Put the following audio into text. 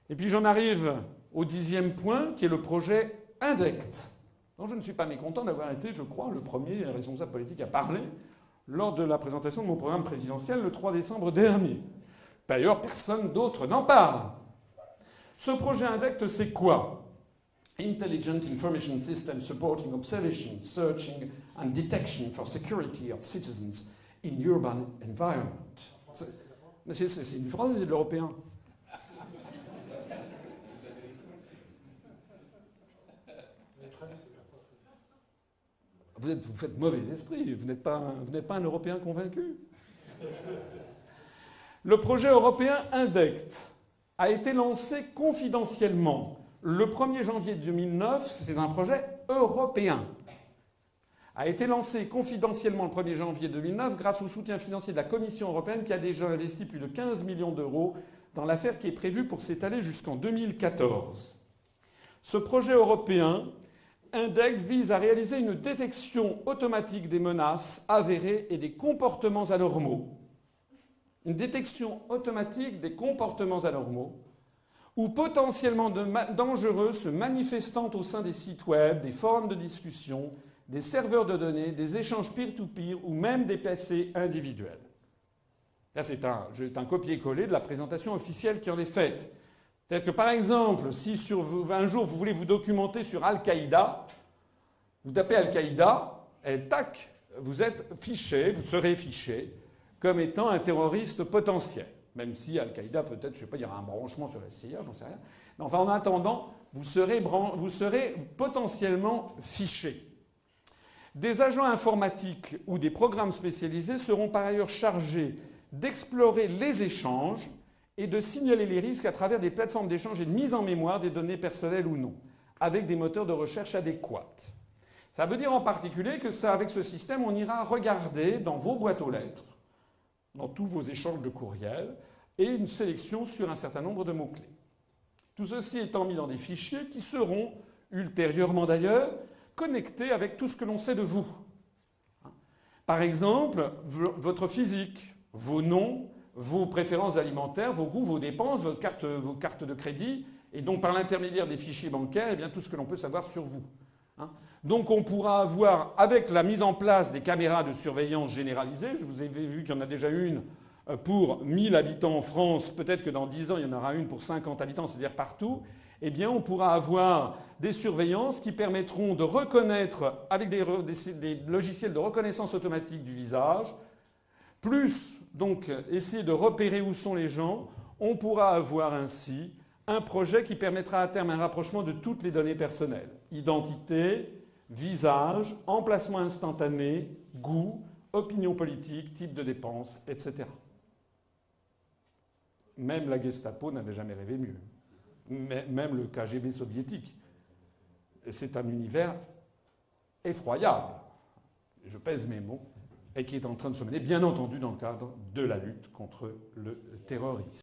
Et puis j'en arrive au 10e point, qui est le projet INDECT, dont je ne suis pas mécontent d'avoir été, je crois, le premier responsable politique à parler lors de la présentation de mon programme présidentiel le 3 décembre dernier. D'ailleurs, personne d'autre n'en parle. Ce projet INDECT, c'est quoi? Intelligent Information System Supporting Observation, Searching and Detection for Security of Citizens in Urban Environment. C'est du français, c'est de l'européen. Vous faites mauvais esprit, vous n'êtes pas un Européen convaincu. Le projet européen INDECT a été lancé confidentiellement le 1er janvier 2009. C'est un projet européen. A été lancé confidentiellement le 1er janvier 2009 grâce au soutien financier de la Commission européenne qui a déjà investi plus de 15 millions d'euros dans l'affaire qui est prévue pour s'étaler jusqu'en 2014. Ce projet européen INDECT vise à réaliser une détection automatique des menaces avérées et des comportements anormaux. Une détection automatique des comportements anormaux ou potentiellement dangereux se manifestant au sein des sites web, des forums de discussion, des serveurs de données, des échanges peer-to-peer ou même des PC individuels. Là, c'est un copier-coller de la présentation officielle qui en est faite. C'est-à-dire que, par exemple, si un jour vous voulez vous documenter sur Al-Qaïda, vous tapez Al-Qaïda et tac, vous êtes fiché, vous serez fiché comme étant un terroriste potentiel. Même si Al-Qaïda, peut-être, je ne sais pas, il y aura un branchement sur la CIA, j'en sais rien. Mais enfin, en attendant, vous serez potentiellement fiché. Des agents informatiques ou des programmes spécialisés seront par ailleurs chargés d'explorer les échanges et de signaler les risques à travers des plateformes d'échange et de mise en mémoire des données personnelles ou non, avec des moteurs de recherche adéquats. Ça veut dire en particulier que avec ce système, on ira regarder dans vos boîtes aux lettres, dans tous vos échanges de courriel, et une sélection sur un certain nombre de mots-clés. Tout ceci étant mis dans des fichiers qui seront, ultérieurement d'ailleurs, connectés avec tout ce que l'on sait de vous. Par exemple, votre physique, vos noms, vos préférences alimentaires, vos goûts, vos dépenses, vos cartes de crédit, et donc par l'intermédiaire des fichiers bancaires, eh bien, tout ce que l'on peut savoir sur vous. Donc on pourra avoir, avec la mise en place des caméras de surveillance généralisées, je vous ai vu qu'il y en a déjà une pour 1000 habitants en France, peut-être que dans 10 ans il y en aura une pour 50 habitants, c'est-à-dire partout, eh bien on pourra avoir des surveillances qui permettront de reconnaître, avec des logiciels de reconnaissance automatique du visage, plus donc essayer de repérer où sont les gens, on pourra avoir ainsi un projet qui permettra à terme un rapprochement de toutes les données personnelles. Identité, visage, emplacement instantané, goût, opinion politique, type de dépenses, etc. Même la Gestapo n'avait jamais rêvé mieux. Même le KGB soviétique. C'est un univers effroyable. Je pèse mes mots. Et qui est en train de se mener, bien entendu, dans le cadre de la lutte contre le terrorisme.